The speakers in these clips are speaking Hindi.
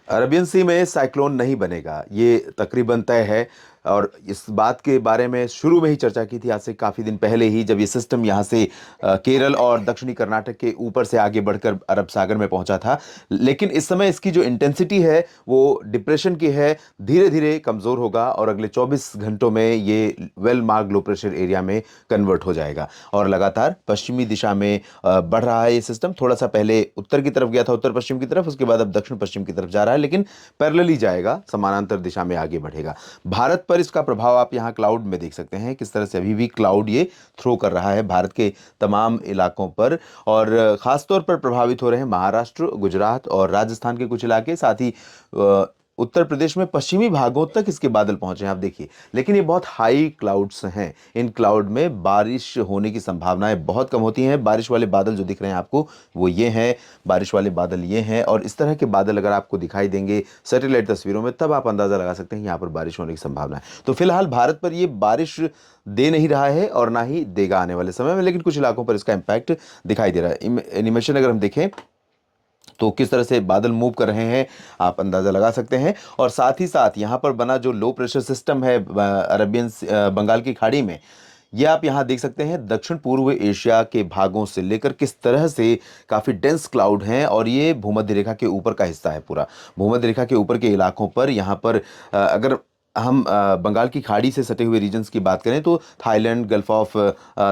अरबियन सी में साइक्लोन नहीं बनेगा, ये तकरीबन तय है। और इस बात के बारे में शुरू में ही चर्चा की थी, आज से काफ़ी दिन पहले ही, जब ये सिस्टम यहाँ से केरल और दक्षिणी कर्नाटक के ऊपर से आगे बढ़कर अरब सागर में पहुंचा था। लेकिन इस समय इसकी जो इंटेंसिटी है वो डिप्रेशन की है, धीरे धीरे कमज़ोर होगा और अगले 24 घंटों में ये well mark low pressure area में कन्वर्ट हो जाएगा। और लगातार पश्चिमी दिशा में बढ़ रहा है ये सिस्टम। थोड़ा सा पहले उत्तर की तरफ गया था, उत्तर पश्चिम की तरफ, उसके बाद अब दक्षिण पश्चिम की तरफ जा रहा है, लेकिन पैरेलल ही जाएगा, समानांतर दिशा में आगे बढ़ेगा। भारत पर इसका प्रभाव आप यहाँ क्लाउड में देख सकते हैं, किस तरह से अभी भी क्लाउड ये थ्रो कर रहा है भारत के तमाम इलाकों पर। और खासतौर पर प्रभावित हो रहे हैं महाराष्ट्र, गुजरात और राजस्थान के कुछ इलाके, साथ ही उत्तर प्रदेश में पश्चिमी भागों तक इसके बादल पहुंचे हैं, आप देखिए। लेकिन ये बहुत हाई क्लाउड्स हैं, इन क्लाउड में बारिश होने की संभावनाएं बहुत कम होती हैं। बारिश वाले बादल जो दिख रहे हैं आपको, वो ये हैं, बारिश वाले बादल ये हैं। और इस तरह के बादल अगर आपको दिखाई देंगे सैटेलाइट तस्वीरों में, तब आप अंदाज़ा लगा सकते हैं यहाँ पर बारिश होने की संभावना है। तो फिलहाल भारत पर ये बारिश दे नहीं रहा है और ना ही देगा आने वाले समय में, लेकिन कुछ इलाकों पर इसका इम्पैक्ट दिखाई दे रहा है। एनिमेशन अगर हम देखें तो किस तरह से बादल मूव कर रहे हैं, आप अंदाज़ा लगा सकते हैं। और साथ ही साथ यहाँ पर बना जो लो प्रेशर सिस्टम है बंगाल की खाड़ी में, ये आप यहाँ देख सकते हैं दक्षिण पूर्व एशिया के भागों से लेकर किस तरह से काफ़ी डेंस क्लाउड हैं। और ये भूमध्य रेखा के ऊपर का हिस्सा है पूरा। भूमध्य रेखा के ऊपर के इलाकों पर यहाँ पर अगर हम बंगाल की खाड़ी से सटे हुए रीजन्स की बात करें तो थाईलैंड, गल्फ ऑफ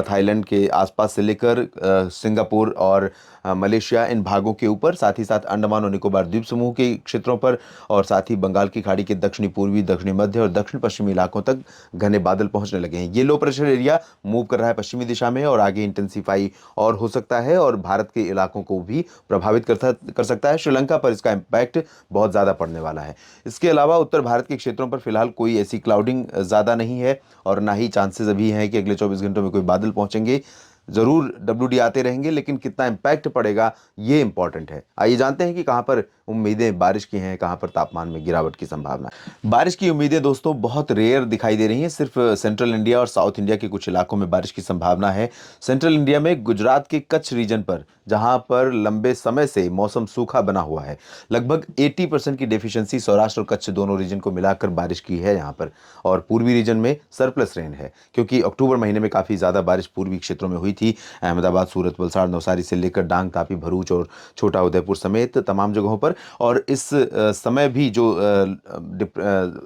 थाईलैंड के आसपास से लेकर सिंगापुर और मलेशिया, इन भागों के ऊपर, साथ ही साथ अंडमान और निकोबार द्वीप समूह के क्षेत्रों पर, और साथ ही बंगाल की खाड़ी के दक्षिणी पूर्वी, दक्षिणी मध्य और दक्षिण पश्चिमी इलाकों तक घने बादल पहुंचने लगे हैं। ये लो प्रेशर एरिया मूव कर रहा है पश्चिमी दिशा में और आगे इंटेंसीफाई और हो सकता है और भारत के इलाकों को भी प्रभावित कर सकता है। श्रीलंका पर इसका इम्पैक्ट बहुत ज़्यादा पड़ने वाला है। इसके अलावा उत्तर भारत के क्षेत्रों पर फिलहाल कोई ऐसी क्लाउडिंग ज़्यादा नहीं है और ना ही चांसेस अभी हैं कि अगले 24 घंटों में कोई बादल पहुंचेंगे। ज़रूर डब्ल्यूडी आते रहेंगे, लेकिन कितना इम्पैक्ट पड़ेगा ये इंपॉर्टेंट है। आइए जानते हैं कि कहाँ पर उम्मीदें बारिश की हैं, कहाँ पर तापमान में गिरावट की संभावना है। बारिश की उम्मीदें दोस्तों बहुत रेयर दिखाई दे रही हैं। सिर्फ सेंट्रल इंडिया और साउथ इंडिया के कुछ इलाकों में बारिश की संभावना है। सेंट्रल इंडिया में गुजरात के कच्छ रीजन पर, जहां पर लंबे समय से मौसम सूखा बना हुआ है, लगभग 80% की डेफिशिएंसी सौराष्ट्र और कच्छ दोनों रीजन को मिलाकर बारिश की है यहाँ पर। और पूर्वी रीजन में सरप्लस रेन है, क्योंकि अक्टूबर महीने में काफ़ी ज़्यादा बारिश पूर्वी क्षेत्रों में हुई थी। अहमदाबाद, सूरत, वलसाड़, नवसारी से लेकर डांग, तापी, भरूच और छोटा उदयपुर समेत तमाम जगहों पर। और इस समय भी जो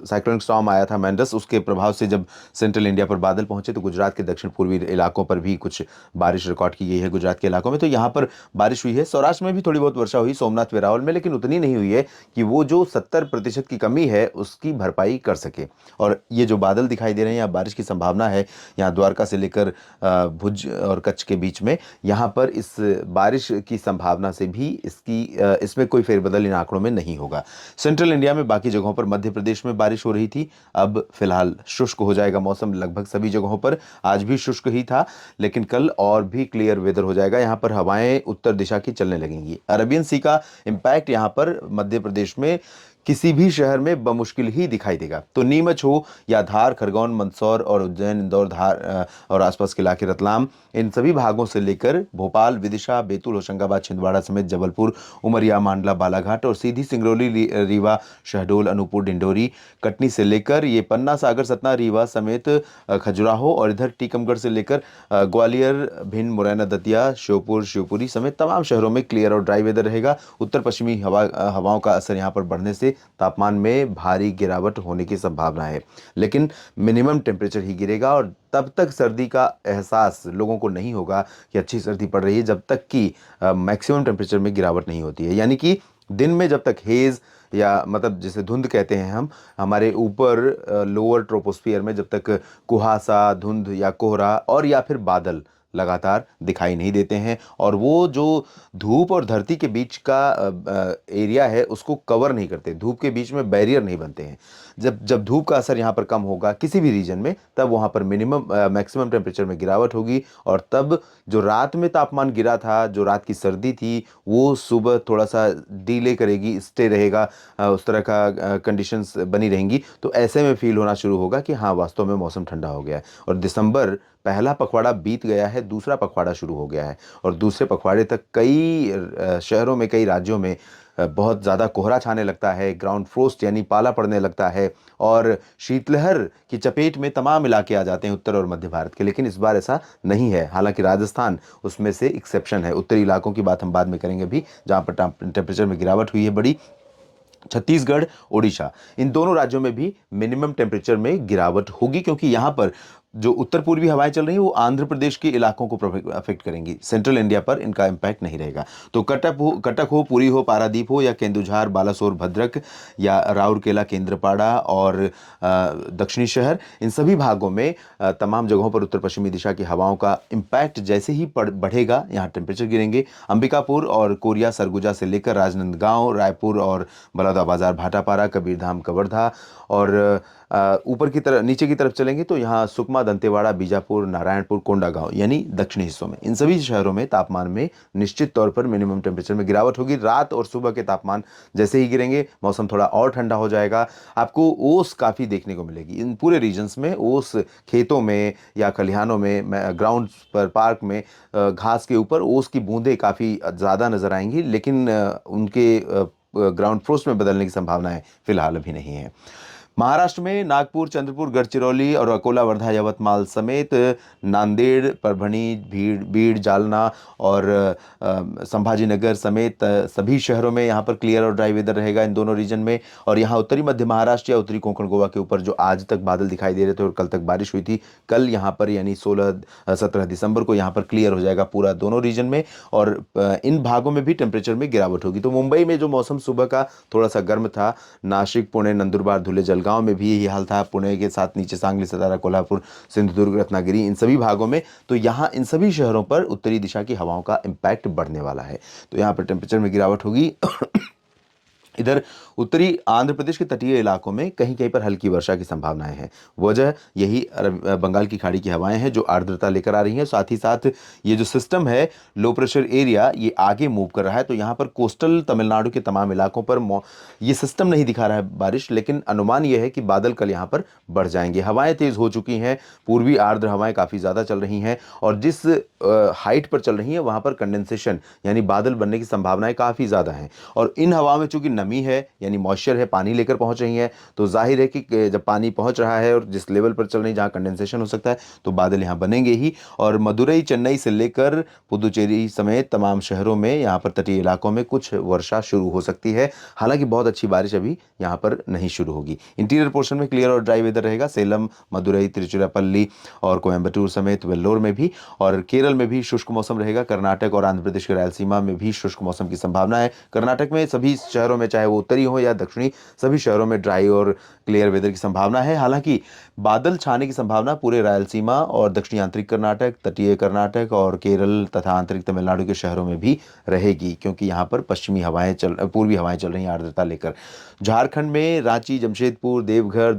साइक्लोनिक स्टॉर्म आया था मैंडस, उसके प्रभाव से जब सेंट्रल इंडिया पर बादल पहुंचे तो गुजरात के दक्षिण पूर्वी इलाकों पर भी कुछ बारिश रिकॉर्ड की गई है। गुजरात के इलाकों में तो यहाँ पर बारिश हुई है। सौराष्ट्र में भी थोड़ी बहुत वर्षा हुई, सोमनाथ, वेरावल में, लेकिन उतनी नहीं हुई है कि वो जो 70% की कमी है उसकी भरपाई कर सके। और ये जो बादल दिखाई दे रहे हैं, यहाँ बारिश की संभावना है। यहाँ द्वारका से लेकर भुज और कच्छ के बीच में, यहाँ पर इस बारिश की संभावना से भी इसमें कोई फेरबदल इन आंकड़ों में नहीं होगा। सेंट्रल इंडिया में बाकी जगहों पर, मध्य प्रदेश में बारिश हो रही थी, अब फिलहाल शुष्क हो जाएगा मौसम लगभग सभी जगहों पर। आज भी शुष्क ही था, लेकिन कल और भी क्लियर वेदर हो जाएगा। यहाँ पर हवाएं उत्तर दिशा की चलने लगेंगी। अरबियन सी का इम्पैक्ट यहाँ पर मध्य प्रदेश में किसी भी शहर में बमुश्किल ही दिखाई देगा। तो नीमच हो या धार, खरगोन, मंदसौर और उज्जैन, इंदौर, धार और आसपास के इलाके, रतलाम, इन सभी भागों से लेकर भोपाल, विदिशा, बैतूल, होशंगाबाद, छिंदवाड़ा समेत जबलपुर, उमरिया, मांडला, बालाघाट और सीधी सिंगरौली, रीवा, शहडोल, अनूपपुर, डिंडोरी, कटनी से लेकर ये पन्ना, सागर, सतना, रीवा समेत खजुराहो और इधर टीकमगढ़ से लेकर ग्वालियर, भिंड, मुरैना, दतिया, श्योपुर, शिवपुरी समेत तमाम शहरों में क्लियर और ड्राई वेदर रहेगा। उत्तर पश्चिमी हवाओं का असर यहाँ पर बढ़ने से तापमान में भारी गिरावट होने की संभावना है, लेकिन मिनिमम टेम्परेचर ही गिरेगा। और तब तक सर्दी का एहसास लोगों को नहीं होगा कि अच्छी सर्दी पड़ रही है, जब तक कि मैक्सिमम टेम्परेचर में गिरावट नहीं होती है। यानी कि दिन में जब तक हेज़, या मतलब जिसे धुंध कहते हैं हम, हमारे ऊपर लोअर ट्रोपोस्फियर में जब तक कुहासा, धुंध या कोहरा और या फिर बादल लगातार दिखाई नहीं देते हैं, और वो जो धूप और धरती के बीच का एरिया है उसको कवर नहीं करते, धूप के बीच में बैरियर नहीं बनते हैं। जब जब धूप का असर यहाँ पर कम होगा किसी भी रीजन में, तब वहाँ पर मैक्सिमम टेम्परेचर में गिरावट होगी। और तब जो रात में तापमान गिरा था, जो रात की सर्दी थी, वो सुबह थोड़ा सा डीले करेगी, स्टे रहेगा, उस तरह का कंडीशंस बनी रहेंगी। तो ऐसे में फील होना शुरू होगा कि हाँ, वास्तव में मौसम ठंडा हो गया है। और दिसंबर पहला पखवाड़ा बीत गया है, दूसरा पखवाड़ा शुरू हो गया है और दूसरे पखवाड़े तक कई शहरों में, कई राज्यों में बहुत ज़्यादा कोहरा छाने लगता है, ग्राउंड फ्रोस्ट यानी पाला पड़ने लगता है और शीतलहर की चपेट में तमाम इलाके आ जाते हैं उत्तर और मध्य भारत के। लेकिन इस बार ऐसा नहीं है, हालांकि राजस्थान उसमें से एक्सेप्शन है। उत्तरी इलाकों की बात हम बाद में करेंगे भी, जहाँ पर टेम्परेचर में गिरावट हुई है बड़ी। छत्तीसगढ़, ओडिशा, इन दोनों राज्यों में भी मिनिमम टेम्परेचर में गिरावट होगी, क्योंकि यहाँ पर जो उत्तर पूर्वी हवाएं चल रही हैं वो आंध्र प्रदेश के इलाकों को अफेक्ट करेंगी, सेंट्रल इंडिया पर इनका इम्पैक्ट नहीं रहेगा। तो कटक हो, पुरी हो, पारादीप हो या केंदुझार, बालासोर, भद्रक या राउरकेला, केंद्रपाड़ा और दक्षिणी शहर, इन सभी भागों में तमाम जगहों पर उत्तर पश्चिमी दिशा की हवाओं का इम्पैक्ट जैसे ही बढ़ेगा, यहाँ टेम्परेचर गिरेंगे। अंबिकापुर और कोरिया, सरगुजा से लेकर राजनांदगांव, रायपुर और बलौदाबाजार, भाटापारा, कबीरधाम, कवर्धा और ऊपर की तरफ, नीचे की तरफ चलेंगे तो यहाँ सुकमा, दंतेवाड़ा, बीजापुर, नारायणपुर, कोंडागांव यानी दक्षिणी हिस्सों में, इन सभी शहरों में तापमान में निश्चित तौर पर मिनिमम टेम्परेचर में गिरावट होगी। रात और सुबह के तापमान जैसे ही गिरेंगे, मौसम थोड़ा और ठंडा हो जाएगा। आपको ओस काफ़ी देखने को मिलेगी इन पूरे रीजन्स में। ओस खेतों में या खलिहानों में, ग्राउंड पर, पार्क में घास के ऊपर ओस की बूंदें काफ़ी ज़्यादा नजर आएंगी, लेकिन उनके ग्राउंड फ्रोस्ट में बदलने की संभावनाएं फिलहाल अभी नहीं है। महाराष्ट्र में नागपुर, चंद्रपुर, गढ़चिरौली और अकोला, वर्धा, यवतमाल समेत नांदेड़, परभणी, बीड़, जालना और संभाजीनगर समेत सभी शहरों में यहाँ पर क्लियर और ड्राई वेदर रहेगा इन दोनों रीजन में। और यहाँ उत्तरी मध्य महाराष्ट्र या उत्तरी कोंकण गोवा के ऊपर जो आज तक बादल दिखाई दे रहे थे और कल तक बारिश हुई थी, कल यहाँ पर यानी 17 दिसंबर को यहाँ पर क्लियर हो जाएगा पूरा दोनों रीजन में और इन भागों में भी टेम्परेचर में गिरावट होगी। तो मुंबई में जो मौसम सुबह का थोड़ा सा गर्म था, नासिक, पुणे, नंदुरबार, धुले, जलगांव में भी यही हाल था, पुणे के साथ नीचे सांगली, सतारा, कोल्हापुर, सिंधुदुर्ग, रत्नागिरी, इन सभी भागों में। तो यहाँ इन सभी शहरों पर उत्तरी दिशा की हवाओं का इम्पैक्ट बढ़ने वाला है, तो यहाँ पर टेम्परेचर में गिरावट होगी। इधर उत्तरी आंध्र प्रदेश के तटीय इलाकों में कहीं कहीं पर हल्की वर्षा की संभावनाएं हैं। वजह यही बंगाल की खाड़ी की हवाएं हैं जो आर्द्रता लेकर आ रही हैं। साथ ही साथ ये जो सिस्टम है, लो प्रेशर एरिया, ये आगे मूव कर रहा है, तो यहाँ पर कोस्टल तमिलनाडु के तमाम इलाकों पर ये सिस्टम नहीं दिखा रहा है बारिश, लेकिन अनुमान यह है कि बादल कल यहाँ पर बढ़ जाएंगे। हवाएं तेज हो चुकी हैं, पूर्वी आर्द्र हवाएं काफ़ी ज़्यादा चल रही हैं और जिस हाइट पर चल रही हैं वहाँ पर कंडेंसेशन यानी बादल बनने की संभावनाएं काफ़ी ज़्यादा हैं। और इन हवाओं में चूंकि नमी है यानी मॉइस्चर है, पानी लेकर पहुंच रही है, तो जाहिर है कि जब पानी पहुंच रहा है और जिस लेवल पर चल रही है जहां कंडेंसेशन हो सकता है, तो बादल यहां बनेंगे ही। और मदुरई, चेन्नई से लेकर पुदुचेरी समेत तमाम शहरों में यहाँ पर तटीय इलाकों में कुछ वर्षा शुरू हो सकती है, हालांकि बहुत अच्छी बारिश अभी यहाँ पर नहीं शुरू होगी। इंटीरियर पोर्शन में क्लियर और ड्राई वेदर रहेगा, सेलम, मदुरई, तिरुचिरापल्ली और कोयम्बटूर समेत वेल्लोर में भी, और केरल में भी शुष्क मौसम रहेगा। कर्नाटक और आंध्र प्रदेश के रायलसीमा में भी शुष्क मौसम की संभावना है। कर्नाटक में सभी शहरों में, चाहे वो उत्तरी हो या दक्षिणी, सभी शहरों में ड्राई और क्लियर वेदर की संभावना है। हालांकि बादल छाने की संभावना पूरे रायलसीमा और दक्षिणी आंतरिक कर्नाटक, तटीय कर्नाटक और केरल तथा आंतरिक तमिलनाडु के शहरों में भी रहेगी, क्योंकि यहाँ पर पूर्वी हवाएं चल रही हैं आर्द्रता लेकर। झारखंड में रांची, जमशेदपुर, देवघर,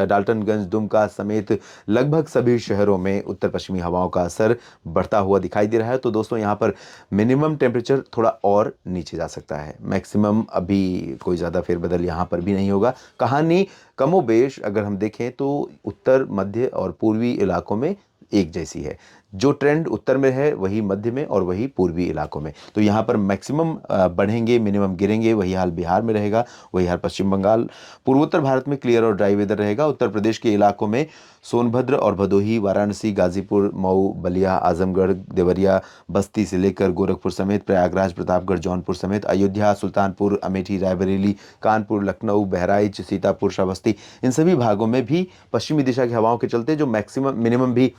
डाल्टनगंज, दुमका समेत लगभग सभी शहरों में उत्तर पश्चिमी हवाओं का असर बढ़ता हुआ दिखाई दे रहा है। तो दोस्तों, यहाँ पर मिनिमम टेम्परेचर थोड़ा और नीचे जा सकता है, मैक्सिमम अभी कोई ज़्यादा फेरबदल यहाँ पर भी नहीं होगा। कहानी कमोबेश अगर हम देखें तो उत्तर, मध्य और पूर्वी इलाकों में एक जैसी है। जो ट्रेंड उत्तर में है वही मध्य में और वही पूर्वी इलाकों में। तो यहाँ पर मैक्सिमम बढ़ेंगे, मिनिमम गिरेंगे। वही हाल बिहार में रहेगा, वही हाल पश्चिम बंगाल। पूर्वोत्तर भारत में क्लियर और ड्राई वेदर रहेगा। उत्तर प्रदेश के इलाकों में सोनभद्र और भदोही, वाराणसी, गाजीपुर, मऊ, बलिया, आजमगढ़, देवरिया, बस्ती से लेकर गोरखपुर समेत प्रयागराज, प्रतापगढ़, जौनपुर समेत अयोध्या, सुल्तानपुर, अमेठी, रायबरेली, कानपुर, लखनऊ, बहराइच, सीतापुर, श्रावस्ती, इन सभी भागों में भी पश्चिमी दिशा की हवाओं के चलते जो मैक्सिमम मिनिमम भी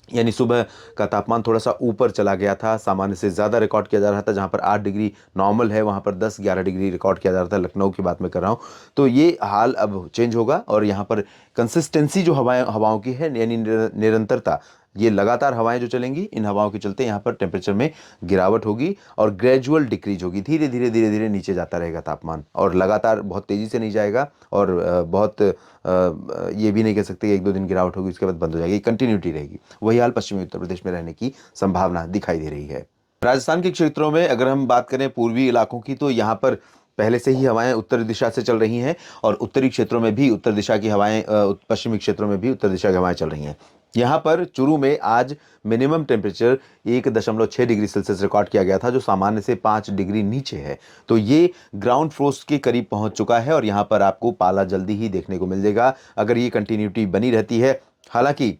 यानी सुबह का तापमान थोड़ा सा ऊपर चला गया था, सामान्य से ज़्यादा रिकॉर्ड किया जा रहा था। जहाँ पर 8 डिग्री नॉर्मल है, वहाँ पर 10-11 डिग्री रिकॉर्ड किया जा रहा था। लखनऊ की बात मैं कर रहा हूँ। तो ये हाल अब चेंज होगा और यहाँ पर कंसिस्टेंसी जो हवाओं की है यानी निरंतरता, ये लगातार हवाएं जो चलेंगी, इन हवाओं के चलते यहाँ पर टेम्परेचर में गिरावट होगी और ग्रेजुअल डिक्रीज होगी। धीरे धीरे नीचे जाता रहेगा तापमान, और लगातार बहुत तेज़ी से नहीं जाएगा और बहुत ये भी नहीं कह सकते 1-2 दिन गिरावट होगी उसके बाद बंद हो जाएगी, कंटिन्यूटी रहेगी। वही हाल पश्चिमी उत्तर प्रदेश में रहने की संभावना दिखाई दे रही है। राजस्थान के क्षेत्रों में अगर हम बात करें पूर्वी इलाकों की, तो यहाँ पर पहले से ही हवाएं उत्तर दिशा से चल रही हैं और उत्तरी क्षेत्रों में भी उत्तर दिशा की हवाएं, पश्चिमी क्षेत्रों में भी उत्तर दिशा की हवाएं चल रही हैं। यहाँ पर चुरू में आज minimum temperature 1.6 degree Celsius record किया गया था, जो सामान्य से 5 डिग्री नीचे है। तो ये ग्राउंड फ्रोस्ट के करीब पहुंच चुका है और यहाँ पर आपको पाला जल्दी ही देखने को मिल जाएगा अगर ये कंटिन्यूटी बनी रहती है। हालांकि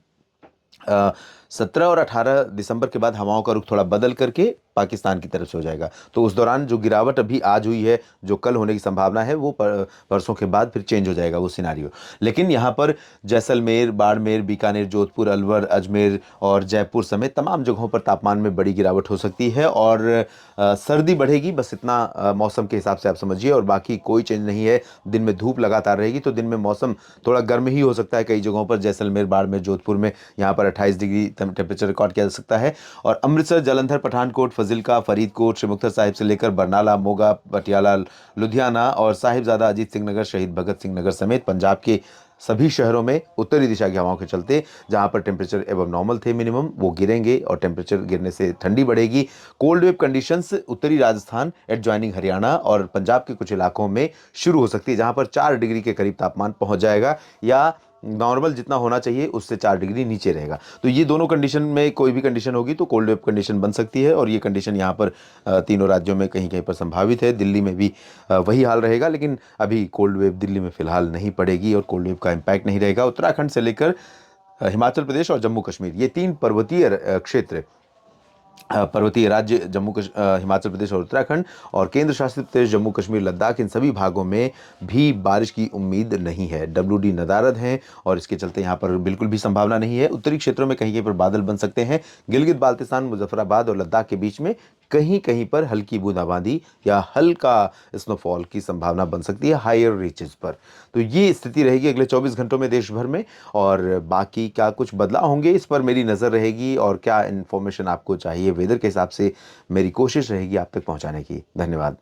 17 और 18 दिसंबर के बाद हवाओं का रुख थोड़ा बदल करके पाकिस्तान की तरफ से हो जाएगा। तो उस दौरान जो गिरावट अभी आज हुई है, जो कल होने की संभावना है, वो परसों के बाद फिर चेंज हो जाएगा वो सिनारियो। लेकिन यहाँ पर जैसलमेर, बाड़मेर, बीकानेर, जोधपुर, अलवर, अजमेर और जयपुर समेत तमाम जगहों पर तापमान में बड़ी गिरावट हो सकती है और सर्दी बढ़ेगी, बस इतना मौसम के हिसाब से आप समझिए, और बाकी कोई चेंज नहीं है। दिन में धूप लगातार रहेगी, तो दिन में मौसम थोड़ा गर्म ही हो सकता है कई जगहों पर, जैसलमेर, बाड़मेर, जोधपुर में यहाँ पर 28 डिग्री टेम्परेचर रिकॉर्ड किया जा सकता है। और अमृतसर, जालंधर, पठानकोट, फजिल्का, फरीदकोट, श्री मुक्तसर साहिब से लेकर बरनाला, मोगा, पटियाला, लुधियाना और साहिबजादा, अजीत सिंह नगर, शहीद भगत सिंह नगर समेत पंजाब के सभी शहरों में उत्तरी दिशा की हवाओं के चलते जहां पर टेम्परेचर एवं नॉर्मल थे मिनिमम, वो गिरेंगे और टेम्परेचर गिरने से ठंडी बढ़ेगी। कोल्ड वेव कंडीशंस उत्तरी राजस्थान, एडजॉइनिंग हरियाणा और पंजाब के कुछ इलाकों में शुरू हो सकती है, जहां पर 4 डिग्री के करीब तापमान पहुंच जाएगा या नॉर्मल जितना होना चाहिए उससे 4 डिग्री नीचे रहेगा। तो ये दोनों कंडीशन में कोई भी कंडीशन होगी तो कोल्ड वेव कंडीशन बन सकती है, और ये कंडीशन यहाँ पर तीनों राज्यों में कहीं कहीं पर संभावित है। दिल्ली में भी वही हाल रहेगा, लेकिन अभी कोल्ड वेव दिल्ली में फिलहाल नहीं पड़ेगी और कोल्ड वेव का इम्पैक्ट नहीं रहेगा। उत्तराखंड से लेकर हिमाचल प्रदेश और जम्मू कश्मीर, ये 3 पर्वतीय क्षेत्र, पर्वतीय राज्य हिमाचल प्रदेश और उत्तराखंड और केंद्र शासित प्रदेश जम्मू कश्मीर लद्दाख, इन सभी भागों में भी बारिश की उम्मीद नहीं है। WD नदारद हैं और इसके चलते यहाँ पर बिल्कुल भी संभावना नहीं है। उत्तरी क्षेत्रों में कहीं कहीं पर बादल बन सकते हैं। गिलगित बाल्तिस्तान, मुजफ्फराबाद और लद्दाख के बीच में कहीं कहीं पर हल्की बूंदाबांदी या हल्का स्नोफॉल की संभावना बन सकती है हायर रीचेस पर। तो ये स्थिति रहेगी अगले 24 घंटों में देश भर में, और बाकी क्या कुछ बदलाव होंगे इस पर मेरी नज़र रहेगी, और क्या इन्फॉर्मेशन आपको चाहिए वेदर के हिसाब से मेरी कोशिश रहेगी आप तक पहुंचाने की। धन्यवाद।